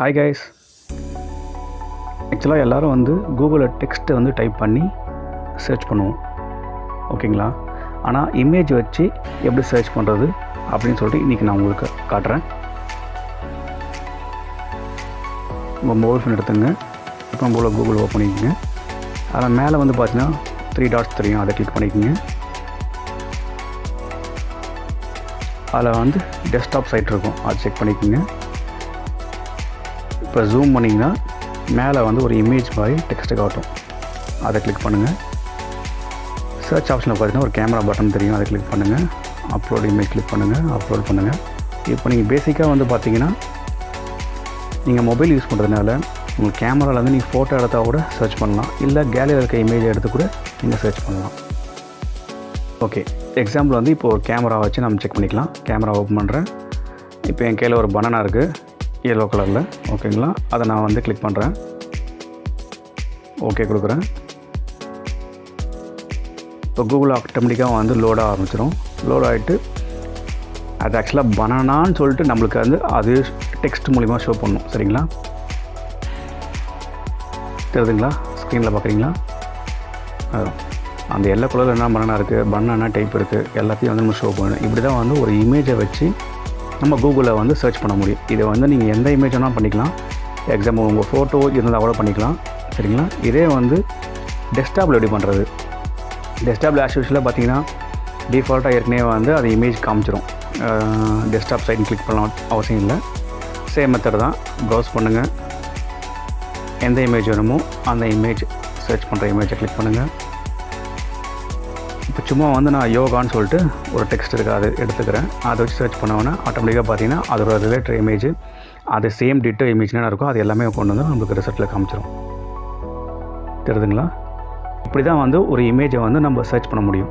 Hi guys. ஆக்சுவலாக எல்லோரும் வந்து கூகுளில் டெக்ஸ்ட்டை வந்து டைப் பண்ணி சர்ச் பண்ணுவோம், ஓகேங்களா? ஆனால் இமேஜ் வச்சு எப்படி சர்ச் பண்ணுறது அப்படின்னு சொல்லிட்டு இன்றைக்கி நான் உங்களுக்கு காட்டுறேன். உங்கள் மொபைல் ஃபோன் எடுத்துங்க. இப்போ போல் கூகுள் ஓப்பன் பண்ணிக்கோங்க. அதில் மேலே வந்து பார்த்தீங்கன்னா 3 டாட்ஸ் தெரியும், அதை கிளிக் பண்ணிக்கோங்க. அதில் வந்து டெஸ்க்டாப் சைட் இருக்கும், அதை செக் பண்ணிக்கோங்க. இப்போ ஜூம் பண்ணிங்கன்னா மேலே வந்து ஒரு இமேஜ் மாதிரி டெக்ஸ்ட்டு காட்டும், அதை கிளிக் பண்ணுங்கள். சர்ச் ஆப்ஷனில் பார்த்தீங்கன்னா ஒரு கேமரா பட்டன் தெரியும், அதை கிளிக் பண்ணுங்கள். அப்லோட் இமேஜ் கிளிக் பண்ணுங்கள், அப்லோட் பண்ணுங்கள். இப்போ நீங்கள் பேசிக்காக வந்து பார்த்தீங்கன்னா நீங்கள் மொபைல் யூஸ் பண்ணுறதுனால உங்கள் கேமராவில் வந்து நீங்கள் ஃபோட்டோ எடுத்தால் கூட சர்ச் பண்ணலாம், இல்லை கேலரியில் இருக்க இமேஜ் எடுத்து கூட நீங்கள் சர்ச் பண்ணலாம். ஓகே, எக்ஸாம்பிள் வந்து இப்போ ஒரு கேமரா வச்சு நம்ம செக் பண்ணிக்கலாம். கேமரா ஓப்பன் பண்ணுறேன். இப்போ என் கையில் ஒரு பனானா இருக்குது, எல்லோ கலரில், ஓகேங்களா? அதை நான் வந்து கிளிக் பண்ணுறேன், ஓகே கொடுக்குறேன். இப்போ கூகுள் ஆட்டோமேட்டிக்காக வந்து லோடாக ஆரம்பிச்சிடும். லோட் ஆகிட்டு அது ஆக்சுவலாக பனானான்னு சொல்லிட்டு நம்மளுக்கு வந்து அது டெக்ஸ்ட் மூலிமா ஷோ பண்ணணும், சரிங்களா? தெரியுதுங்களா? ஸ்க்ரீனில் பார்க்குறீங்களா? அதுதான் அந்த எல்லோ கலரில் என்ன பனானா இருக்குது, பனானா டைப் இருக்குது, எல்லாத்தையும் வந்து நம்ம ஷோ பண்ணணும். இப்படி தான் வந்து ஒரு இமேஜை வச்சு நம்ம கூகுளில் வந்து சர்ச் பண்ண முடியும். இதை வந்து நீங்கள் எந்த இமேஜ் வேணால் பண்ணிக்கலாம். எக்ஸாம்பிள் உங்கள் ஃபோட்டோ இருந்தால் கூட பண்ணிக்கலாம், சரிங்களா? இதே வந்து டெஸ்க்டாப்பில் எப்படி பண்ணுறது? டெஸ்க்டாப்பில் ஆஸ் யூஷுவலாக பார்த்தீங்கன்னா டிஃபால்ட்டாக ஏற்கனவே வந்து அது இமேஜ் காமிச்சிடும். டெஸ்க்டாப் சைட் கிளிக் பண்ணலாம் அவசியம் இல்லை. சேம் மெத்தட் தான். ப்ரௌஸ் பண்ணுங்கள், எந்த இமேஜ் வேணுமோ அந்த இமேஜ் சர்ச் பண்ணுற இமேஜை கிளிக் பண்ணுங்கள். இப்போ சும்மா வந்து நான் யோகான்னு சொல்லிட்டு ஒரு டெக்ஸ்ட் இருக்குது, அதை எடுத்துக்கிறேன். அதை வச்சு சர்ச் பண்ணோன்னா ஆட்டோமேட்டிக்காக பார்த்தீங்கன்னா அதோட ரிலேட்டட் இமேஜ், அது சேம் டிட்டோ இமேஜ் என்ன இருக்கோ அது எல்லாமே கொண்டு வந்து நம்மளுக்கு ரிசல்ட்டில் காமிச்சிடும். தெரியுதுங்களா? இப்படி தான் வந்து ஒரு இமேஜை வந்து நம்ம சர்ச் பண்ண முடியும்.